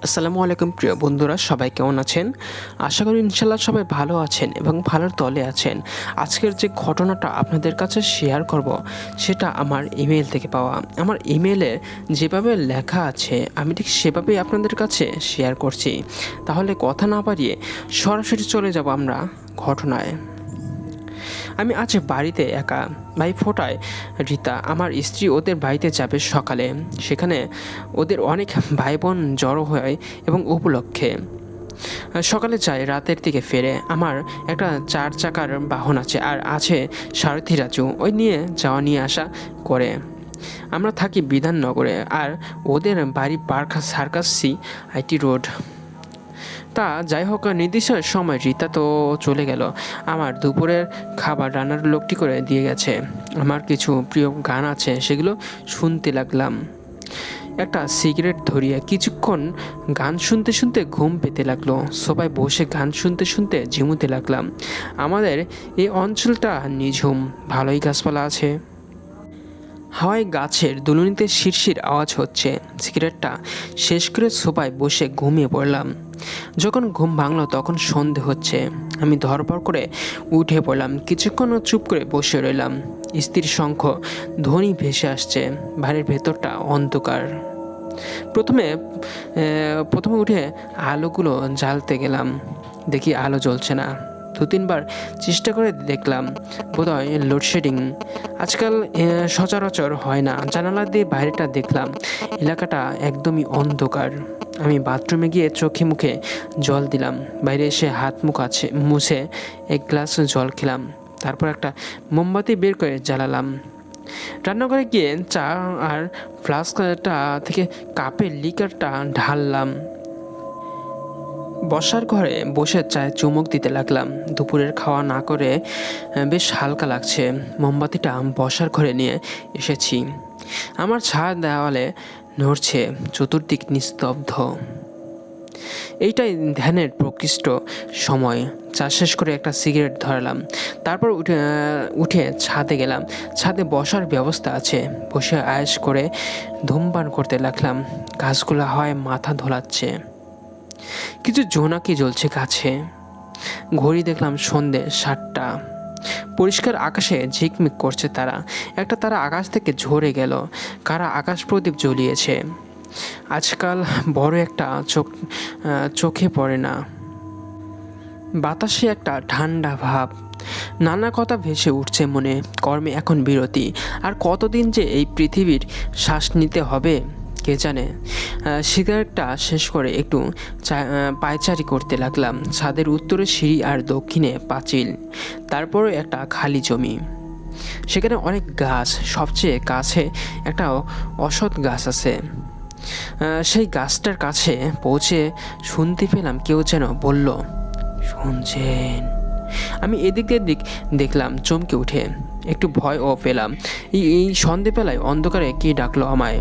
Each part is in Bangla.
আসসালামু আলাইকুম প্রিয় বন্ধুরা, সবাই কেমন আছেন? আশা করি ইনশাল্লাহ সবাই ভালো আছেন এবং ভালোর তলে আছেন। আজকের যে ঘটনাটা আপনাদের কাছে শেয়ার করব সেটা আমার ইমেল থেকে পাওয়া। আমার ইমেলে যেভাবে লেখা আছে আমি ঠিক সেভাবেই আপনাদের কাছে শেয়ার করছি। তাহলে কথা না বাড়িয়ে সরাসরি চলে যাব আমরা ঘটনায়। আমি আজ বাড়িতে একা। ভাই ফোটায় রীতা আমার স্ত্রী ওদের বাড়িতে যাবে সকালে। সেখানে ওদের অনেক ভাই বোন জড়ো হয় এবং উপলক্ষে সকালে যায়, রাতের দিকে ফেরে। আমার একটা 4 চাকার বাহন আছে আর আছে সারথি রাজু, ওই নিয়ে যাওয়া নিয়ে আসা করে। আমরা থাকি বিধাননগরে আর ওদের বাড়ি Park Circus C IT road. তা যাই হোক, নির্দিষ্ট সময় রীতা তো চলে গেল। আমার দুপুরের খাবার রান্নার লোকটি করে দিয়ে গেছে। আমার কিছু প্রিয় গান আছে, সেগুলো শুনতে লাগলাম। একটা সিগারেট ধরিয়ে কিছুক্ষণ গান শুনতে শুনতে ঘুম পেতে লাগলো। সবাই বসে গান শুনতে শুনতে ঝিমুতে লাগলাম। আমাদের এই অঞ্চলটা নিঝুম, ভালোই গাছপালা আছে। হাওয়ায় গাছের দুলুনিতে শিরশির আওয়াজ হচ্ছে। সিগারেটটা শেষ করে সোফায় বসে ঘুমিয়ে পড়লাম। যখন ঘুম ভাঙলো তখন সন্ধে হচ্ছে। আমি ধরপড় করে উঠে পড়লাম। কিছুক্ষণ চুপ করে বসে রইলাম। স্ত্রীর শঙ্খ ধ্বনি ভেসে আসছে। বাড়ির ভেতরটা অন্ধকার। প্রথমে উঠে আলোগুলো জ্বালতে গেলাম। দেখি আলো জ্বলছে না। 2-3 বার চেষ্টা করে দেখলাম, বোধহয় লোডশেডিং। আজকাল সচরাচর হয় না। জানালা দিয়ে বাইরেটা দেখলাম। এলাকাটা একদমই অন্ধকার। আমি বাথরুমে গিয়ে চোখে মুখে জল দিলাম। বাইরে এসে হাত মুখ মুছে 1 গ্লাস জল খেলাম। তারপর একটা মোমবাতি বের করে জ্বালালাম। রান্নাঘরে গিয়ে চা আর ফ্লাস্কটা থেকে কাপের লিকারটা ঢাললাম। বসার ঘরে বসে চায়ে চুমুক দিতে লাগলাম। দুপুরের খাওয়া না করে বেশ হালকা লাগছে। মোমবাতিটা বসার ঘরে নিয়ে এসেছি। আমার ছায়া দেওয়ালে নড়ছে, চতুর্দিক নিস্তব্ধ। এইটাই ধ্যানের প্রকৃষ্ট সময়। চা শেষ করে একটা সিগারেট ধরালাম। তারপর উঠে ছাদে গেলাম। ছাদে বসার ব্যবস্থা আছে। বসে আয়েশ করে ধূমপান করতে লাগলাম। গাছগুলো হাওয়ায় মাথা ধোলাচ্ছে। কিছু জোনাকি জ্বলছে গাছে। ঘড়ি দেখলাম সন্ধে 7টা। পরিষ্কার আকাশে ঝিকমিক করছে তারা। একটা তারা আকাশ থেকে ঝরে গেল। কারা আকাশ প্রদীপ জ্বলিয়েছে। আজকাল বড় একটা চোখে পড়ে না। বাতাসে একটা ঠান্ডা ভাব। নানা কথা ভেসে উঠছে মনে। কর্মে এখন বিরতি। আর কতদিন যে এই পৃথিবীর শ্বাস নিতে হবে কে জানে। সিগারেটটা শেষ করে একটু পায়চারি করতে লাগলাম। ছাদের উত্তরে সিঁড়ি আর দক্ষিণে পাঁচিল। তারপরে একটা খালি জমি। সেখানে অনেক গাছ। সবচেয়ে কাছে একটা অসৎ গাছ আছে। সেই গাছটার কাছে পৌঁছে শুনতে পেলাম কেউ যেন বলল, শুনছেন? আমি এদিক দেখলাম, চমকে উঠে একটু ভয়ও পেলাম। এই সন্ধেবেলায় অন্ধকারে কে ডাকলো আমায়?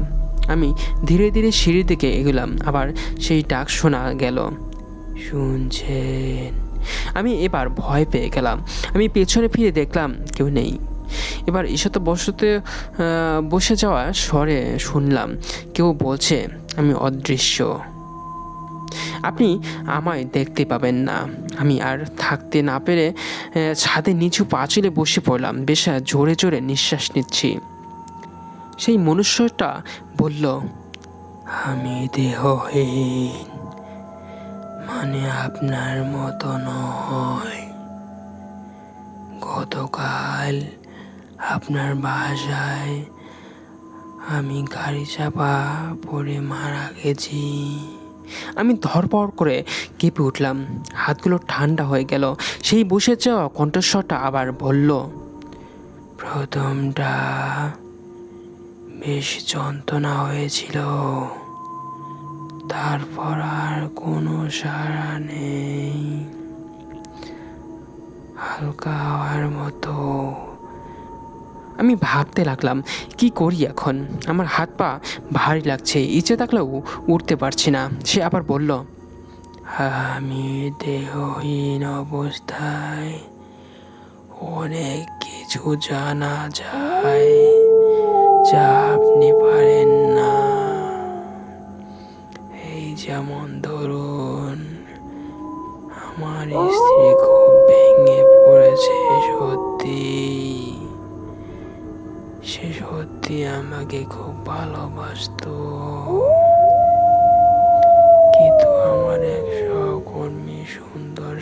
আমি ধীরে ধীরে সিঁড়ির দিকে এগোলাম। আবার সেই ডাক শোনা গেল, শুনছেন? আমি এবার ভয় পেয়ে গেলাম। আমি পেছনে ফিরে দেখলাম কেউ নেই। এবার ঈশাত বসে যাওয়া স্বরে শুনলাম কেউ বলছে, আমি অদৃশ্য, আপনি আমায় দেখতে পাবেন না। আমি আর থাকতে না পেরে ছাদে নিচু পাঁচিলে বসে পড়লাম। বেশ জোরে জোরে নিঃশ্বাস নিচ্ছি। সেই মনুষ্যটা বলল, আমি দেহহীন, মানে আপনার মতো নয়। গতকাল আপনার বাসায় আমি গাড়ি চাপা পড়ে মারা গেছি। আমি ধরপড় করে কেঁপে উঠলাম। হাতগুলো ঠান্ডা হয়ে গেল। সেই বসে যাওয়া কণ্ঠস্বরটা আবার বলল, প্রথমটা বেশ যন্ত্রণা হয়েছিল, তারপর আর কোনো সাড়া নেই, হালকা হওয়ার মতো। আমি ভাবতে লাগলাম, কি করি এখন? আমার হাত পা ভারী লাগছে। ইচ্ছে থাকলেও উঠতে পারছি না। সে আবার বলল, আমি দেহহীন অবস্থায় অনেক কিছু জানা যায় যা আপনি পারেন না। এই যেমন ধরুন, আমার স্ত্রী খুব ভেঙে পড়েছে, সে সত্যি আমাকে খুব ভালোবাসতো, কিন্তু আমার এক সহকর্মী সুন্দর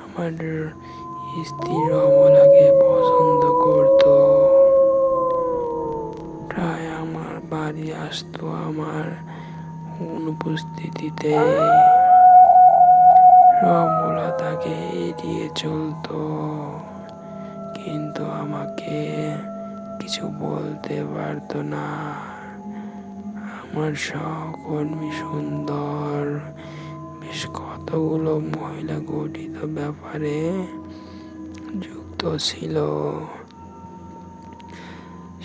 আমার স্ত্রী রমলাকে পছন্দ করত। প্রায় আমার বাড়ি আসতো আমার অনুপস্থিতিতে। রমলা তাকে এড়িয়ে চলতো, কিন্তু আমাকে কিছু বলতে পারতো না। আমার সহকর্মী সুন্দর বেশ কতগুলো মহিলা গঠিত ব্যাপারে যুক্ত ছিল,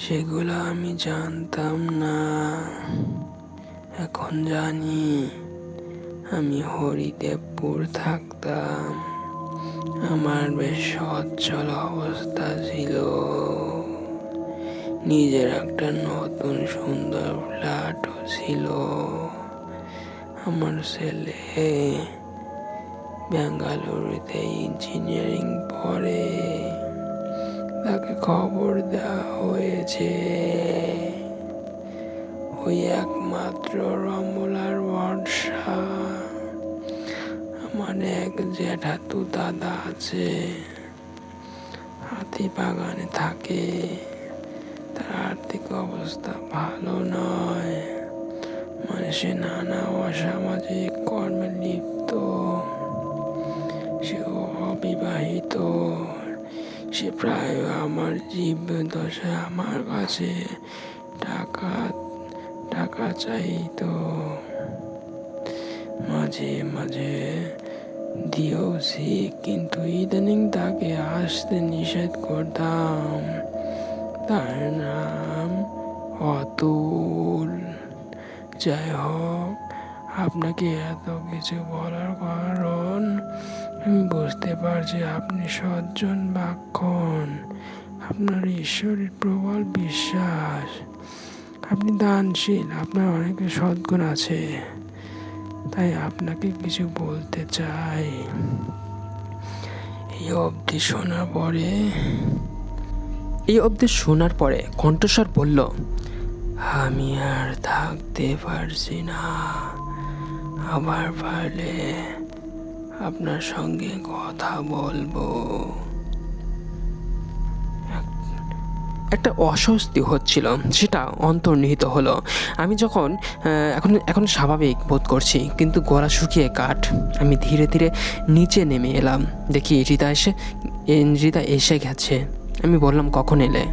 সেগুলো আমি জানতাম না। এখন জানি। আমি হরিদেবপুর থাকতাম। আমার বেশ সচ্ছল অবস্থা ছিল। নিজের একটা নতুন সুন্দর ফ্ল্যাটও ছিল। আমার ছেলে বেঙ্গালুরুতে ইঞ্জিনিয়ারিং পড়ে। তাকে খবর দেওয়া হয়েছে। ওই একমাত্র রমলার ভরসা। আমার এক জ্যাঠাতু দাদা আছে, হাতিবাগানে থাকে। তার আর্থিক অবস্থা ভালো নয়, সে নানা অসামাজিক কর্মে লিপ্ত। সে অবিবাহিত। সে প্রায় আমার জীবদ্দশায় আমার কাছে টাকা চাইতো। মাঝে মাঝে দিয়েওছি, কিন্তু ইদানিং তাকে আসতে নিষেধ করতাম। তার নাম অতুল। যাই হোক, আপনাকে এত কিছু বলার কারণ আমি বুঝতে পারছি আপনি সজ্জন বাক্ষণ। আপনার ঈশ্বরের প্রবল বিশ্বাস, আপনি দানশীল, আপনার অনেক সদ্গুণ আছে। তাই আপনাকে কিছু বলতে চাই। এই অবধি শোনার পরে কণ্ঠস্বর বলল, আমি আর থাকতে পারছি না। আবার পারলে আপনার সঙ্গে কথা বলবো। একটা অস্বস্তি হচ্ছিল, সেটা অন্তর্নিহিত হলো। আমি এখন স্বাভাবিক বোধ করছি, কিন্তু গলা শুকিয়ে কাঠ। আমি ধীরে ধীরে নিচে নেমে এলাম। দেখি রিতা এসে গেছে। আমি বললাম, কখন এলে?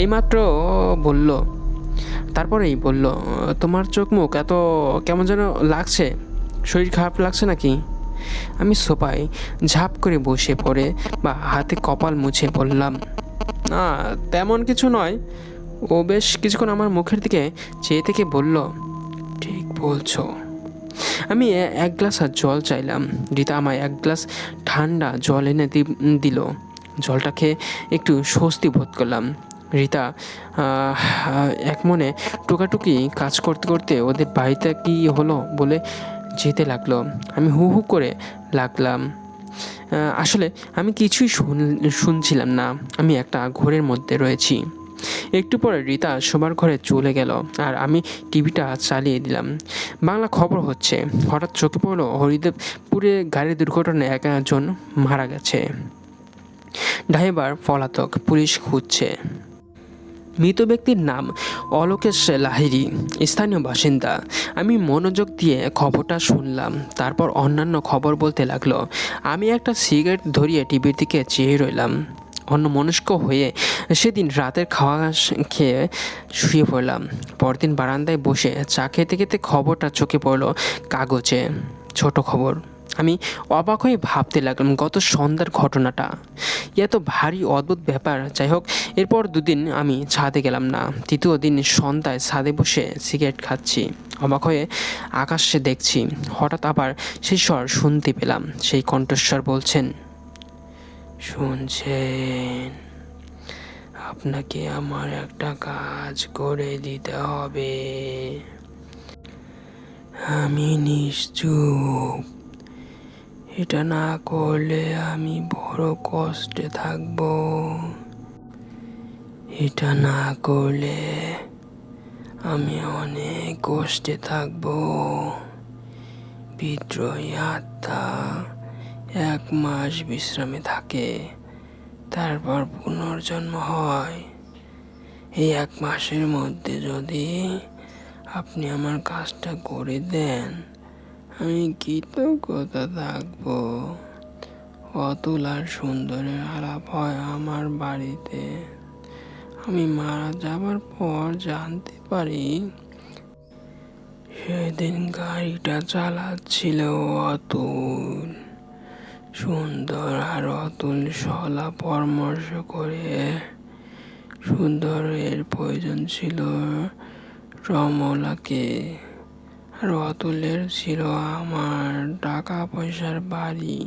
এইমাত্র বলল। তারপরেই বলল, তোমার চোখ মুখ এত কেমন যেন লাগছে, শরীর খারাপ লাগছে নাকি? আমি সোফায় ঝাঁপ করে বসে পড়ে হাতে কপাল মুছে বললাম, না তেমন কিছু নয়। ও বেশ কিছুক্ষণ আমার মুখের দিকে চেয়ে থেকে বলল, ঠিক বলছো। আমি এক গ্লাস জল চাইলাম। রিতা আমায় এক গ্লাস ঠান্ডা জল এনে দিল। জলটা খেয়ে একটু স্বস্তি বোধ করলাম। রিতা এক মনে টুকাটুকি কাজ করতে করতে ওদের বাড়িতে কি হলো বলে যেতে লাগলো। আমি হু হু করে লাগলাম। আসলে আমি কিছুই শুনছিলাম না। আমি একটা ঘোরের মধ্যে রয়েছি। একটু পরে রিতা শোবার ঘরে চলে গেল, আর আমি টিভিটা চালিয়ে দিলাম। বাংলা খবর হচ্ছে। হঠাৎ চোখে পড়ল হরিদেবপুরে গাড়ি দুর্ঘটনায় একজন মারা গেছে। ড্রাইভার পলাতক, পুলিশ খুঁজছে। মৃত ব্যক্তির নাম অলোকেশ লাহিড়ী, স্থানীয় বাসিন্দা। আমি মনোযোগ দিয়ে খবরটা শুনলাম। তারপর অন্যান্য খবর বলতে লাগলো। আমি একটা সিগারেট ধরিয়ে টিভির দিকে চেয়ে রইলাম। অন্যমনস্ক হয়ে সেদিন রাতের খাওয়া খেয়ে শুয়ে পড়লাম। পরদিন বারান্দায় বসে চা খেতে খেতে খবরটা চোখে পড়লো কাগজে, ছোট খবর। আমি অবাক হয়ে ভাবতে লাগলাম, গত সন্ধ্যার ঘটনাটা। এত ভারী অদ্ভুত ব্যাপার। যাই হোক, এরপর দুদিন আমি ছাদে গেলাম না। তৃতীয় দিন সন্ধ্যায় ছাদে বসে সিগারেট খাচ্ছি। অবাক হয়ে আকাশে দেখছি। হঠাৎ আবার সেই স্বর শুনতে পেলাম। সেই কণ্ঠস্বর বলছেন, শুনছেন? আপনাকে আমার একটা কাজ করে দিতে হবে। আমি নিশ্চুপ। এটা না করলে আমি বড় কষ্টে থাকব। এটা না করলে আমি অনেক কষ্টে থাকব। বিদ্রোহী আত্মা 1 মাস বিশ্রামে থাকে, তারপর পুনর্জন্ম হয়। এই 1 মাসের মধ্যে যদি আপনি আমার কাজটা করে দেন, আমি কৃতজ্ঞতা থাকবো। অতুল আর সুন্দরের আলাপ হয় আমার বাড়িতে। আমি মারা যাবার পর জানতে পারি সেদিন গাড়িটা চালাচ্ছিল অতুল। সুন্দর আর অতুল সলা পরামর্শ করে সুন্দরের প্রয়োজন ছিল রমলাকে, আর অতুলের ছিল আমার টাকা পয়সার বাড়ি।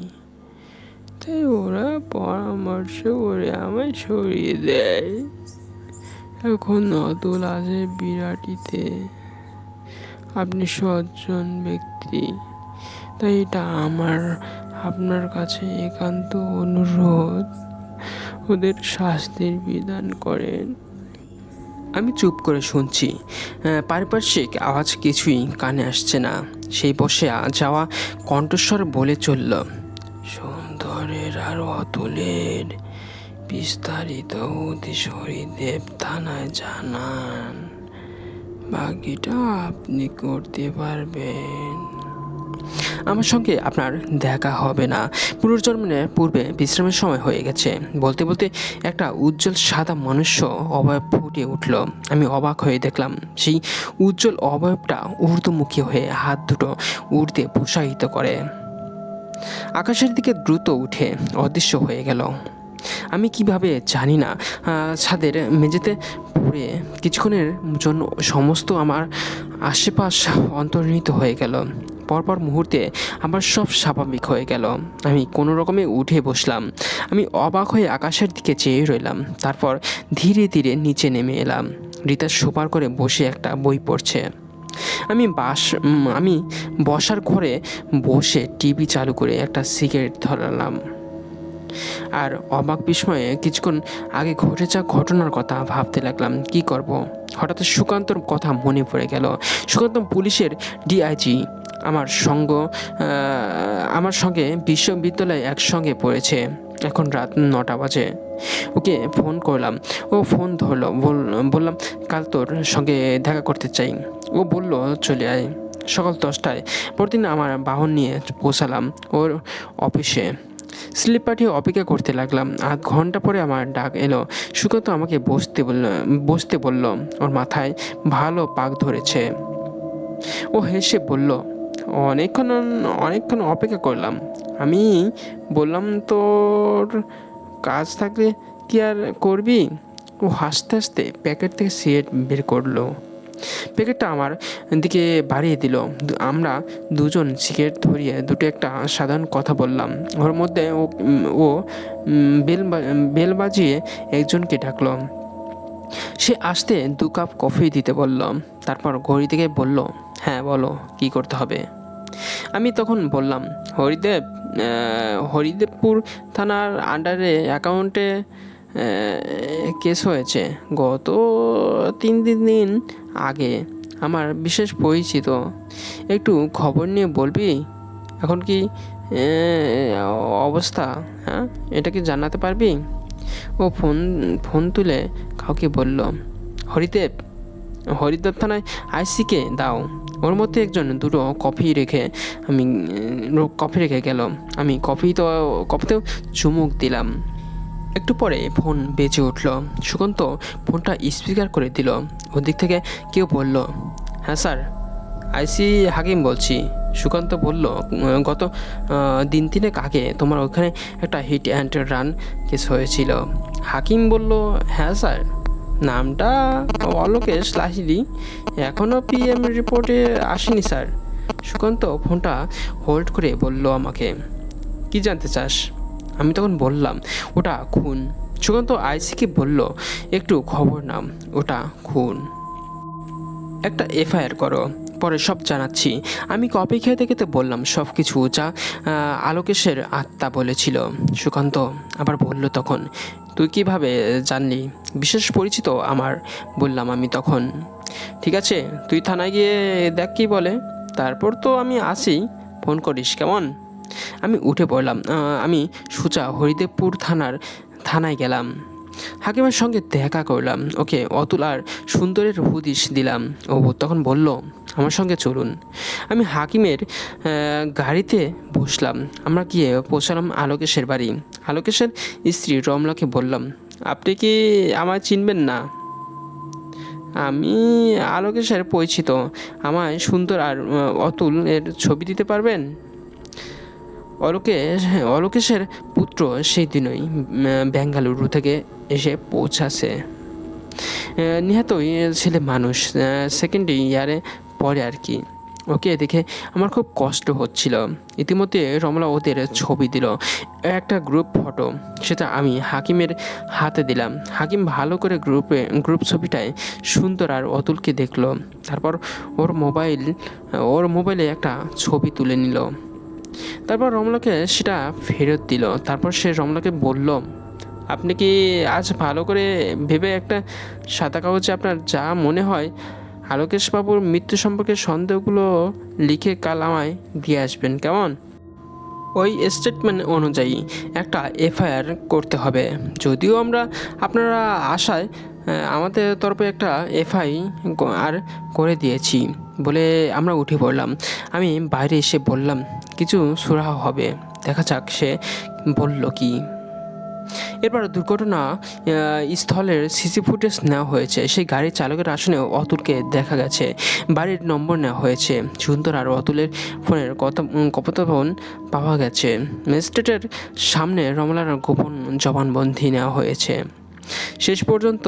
তাই ওরা পরামর্শ করে আমায় সরিয়ে দেয়। এখন অতুল আছে বিরাটিতে। আপনি সজ্জন ব্যক্তি, তাই এটা আমার আপনার কাছে একান্ত অনুরোধ, ওদের শাস্তির বিধান করেন। আমি চুপ করে শুনছি। পারিপার্শ্বিক আওয়াজ কিছুই কানে আসছে না। সেই বসে যাওয়া কণ্ঠস্বর বলে চলল, সুন্দরের আর অতুলের বিস্তারিত হদিশ হরিদেব থানায় জানান। বাকিটা আপনি করতে পারবেন। আমার সঙ্গে আপনার দেখা হবে না। পুনর্জন্মের পূর্বে বিশ্রামের সময় হয়ে গেছে। বলতে বলতে একটা উজ্জ্বল সাদা মনুষ্য অবয়ব ফুটে উঠল। আমি অবাক হয়ে দেখলাম সেই উজ্জ্বল অবয়বটা ঊর্ধ্বমুখী হয়ে হাত দুটো ঊর্ধ্বে প্রসারিত করে আকাশের দিকে দ্রুত উঠে অদৃশ্য হয়ে গেল। আমি কিভাবে জানি না, ছাদের মেঝেতে পড়ে কিছুক্ষণের জন্য সমস্ত আমার আশেপাশ অন্তর্হিত হয়ে গেল। পরপর মুহূর্তে আবার সব স্বাভাবিক হয়ে গেল। আমি কোনো রকমে উঠে বসলাম। আমি অবাক হয়ে আকাশের দিকে চেয়ে রইলাম। তারপর ধীরে ধীরে নিচে নেমে এলাম। রিতা সোফার করে বসে একটা বই পড়ছে। আমি বসার ঘরে বসে টিভি চালু করে একটা সিগারেট ধরালাম আর অবাক বিস্ময়ে কিছুক্ষণ আগে ঘটে যাওয়া ঘটনার কথা ভাবতে লাগলাম। কি করব? হঠাৎ সুকান্তর কথা মনে পড়ে গেল। সুকান্ত পুলিশের ডিআইজি, আমার সঙ্গে বিশ্ববিদ্যালয়ে একসঙ্গে পড়েছে। এখন রাত 9টা বাজে। ওকে ফোন করলাম, ও ফোন ধরলো। বললাম কাল তোর সঙ্গে দেখা করতে চাই। ও বলল চলে আয়। সকাল 10টায় পরদিন আমার বাহন নিয়ে পৌঁছালাম ওর অফিসে। স্লিপ পাঠিয়ে অপেক্ষা করতে লাগলাম। আধ ঘন্টা পরে আমার ডাক এলো। সুকান্ত আমাকে বসতে বলল। ওর মাথায় ভালো পাক ধরেছে। ও হেসে বলল, অনেকক্ষণ অপেক্ষা করলাম। আমি বললাম তোর কাজ থাকলে কি আর করবি? ও হাসতে হাসতে প্যাকেট থেকে সিগারেট বের করলো। প্যাকেটটা আমার দিকে বাড়িয়ে দিল। আমরা দুজন সিগারেট ধরিয়ে দুটো একটা সাধারণ কথা বললাম। ওর মধ্যে ও বেল বাজিয়ে একজনকে ডাকলো। সে আসতে 2 কাপ কফি দিতে বলল। তারপর ঘড়ি থেকে বলল, হ্যাঁ বলো, কি করতে হবে? আমি তখন বললাম, হরিদেবপুর থানার আন্ডারে অ্যাকাউন্টে কেস হয়েছে। গত 3 দিন আগে আমার বিশেষ পরিচিত। একটু খবর নিয়ে বলবি এখন কি অবস্থা? হ্যাঁ, এটা কি জানাতে পারবি? ও ফোন তুলে কাউকে বলল, হরিদেব থানায় আইসিকে দাও। ওর মধ্যে একজন দুটো কফি রেখে গেল। আমি কফিতেও চুমুক দিলাম। একটু পরে ফোন বেজে উঠল। সুকান্ত ফোনটা স্পিকার করে দিল। ওদিক থেকে কেউ বলল, হ্যাঁ স্যার, আইসি হাকিম বলছি। সুকান্ত বলল, গত 3 দিন আগে তোমার ওখানে একটা হিট অ্যান্ড রান কেস হয়েছিল। হাকিম বলল, হ্যাঁ স্যার, নামটা অলোকেশ লাহিড়ী। এখনও পিএম রিপোর্টে আসেনি স্যার। সুকান্ত ফোনটা হোল্ড করে বলল আমাকে, কি জানতে চাস? আমি তখন বললাম, ওটা খুন। সুকান্ত আইসিকে বলল, একটু খবর নাম, ওটা খুন। একটা এফআইআর করো। পরে সব জানাচ্ছি। আমি কফি খেতে খেতে বললাম সব কিছু, যা আলোকেশের আত্মা বলেছিল। সুকান্ত আবার বলল তখন, তুই কিভাবে জানলি? বিশেষ পরিচিত আমার, বললাম আমি তখন। ঠিক আছে, তুই থানায় গিয়ে দেখ কি বলে, তারপর তো আমি আসি, ফোন করিস কেমন? আমি উঠে পড়লাম। আমি সোজা হরিদেবপুর থানায় গেলাম। হাকিমের সঙ্গে দেখা করলাম, ওকে অতুল আর সুন্দরের হদিশ দিলাম। ও তখন বলল, আমার সঙ্গে চলুন। আমি হাকিমের গাড়িতে বসলাম। আমরা গিয়ে পৌঁছালাম আলোকেশের বাড়ি। আলোকেশের স্ত্রী রমলাকে বললাম, আপনি কি আমায় চিনবেন না? আমি আলোকেশের পরিচিত, আমায় সুন্দর আর অতুল এর ছবি দিতে পারবেন? অলোকেশের পুত্র সেই দিনই বেঙ্গালুরু থেকে এসে পৌঁছাছে। নিহতই ছেলে মানুষ, সেকেন্ড ইয়ারে পরে আর কি। ওকে দেখে আমার খুব কষ্ট হচ্ছিল। ইতিমধ্যে রমলা ওদের ছবি দিল, একটা গ্রুপ ফটো। সেটা আমি হাকিমের হাতে দিলাম। হাকিম ভালো করে গ্রুপ ছবিটায় সুন্দর আর অতুলকে দেখলো। তারপর ওর মোবাইলে একটা ছবি তুলে নিল। তারপর রমলাকে সেটা ফেরত দিল। তারপর সে রমলাকে বলল, আপনি কি আজ ভালো করে ভেবে একটা সাদা কাগজে আপনার যা মনে হয় আলোকেশবাবুর মৃত্যু সম্পর্কে সন্দেহগুলো লিখে কাল আমায় দিয়ে আসবেন, কেমন? ওই স্টেটমেন্ট অনুযায়ী একটা এফআইআর করতে হবে। যদিও আমরা আপনারা আশায় আমাদের তরফে একটা এফআইআর করে দিয়েছি বলে আমরা উঠে পড়লাম। আমি বাইরে এসে বললাম, কিছু সুরাহা হবে, দেখা যাক সে বলল কি। এরপর দুর্ঘটনা স্থলের সিসি ফুটেজ নেওয়া হয়েছে। সেই গাড়ির চালকের আসনে অতুলকে দেখা গেছে। বাড়ির নম্বর নেওয়া হয়েছে। সুন্দর আর অতুলের ফোনের কথোপকথন পাওয়া গেছে। ম্যাজিস্ট্রেটের সামনে রমলার গোপন জবানবন্দি নেওয়া হয়েছে। শেষ পর্যন্ত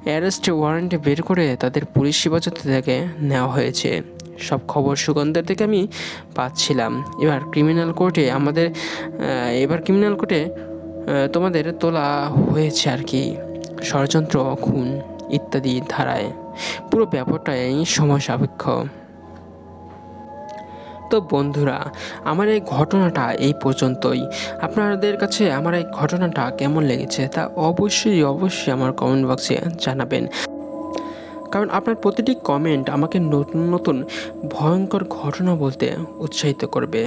অ্যারেস্ট ওয়ারেন্ট বের করে তাদের পুলিশ হেফাজতে থেকে নেওয়া হয়েছে। সব খবর সুগন্ধের থেকে আমি পাচ্ছিলাম। এবার ক্রিমিনাল কোর্টে তোমাদের তোলা হয়েছে আর কি, ষড়যন্ত্র, খুন ইত্যাদি ধারায়। পুরো ব্যাপারটাই সময় সাপেক্ষ। তো বন্ধুরা, আমার এই ঘটনাটা এই পর্যন্তই। আপনাদের কাছে আমার এই ঘটনাটা কেমন লেগেছে তা অবশ্যই আমার কমেন্ট বক্সে জানাবেন, কারণ আপনার প্রতিটি কমেন্ট আমাকে নতুন নতুন ভয়ঙ্কর ঘটনা বলতে উৎসাহিত করবে।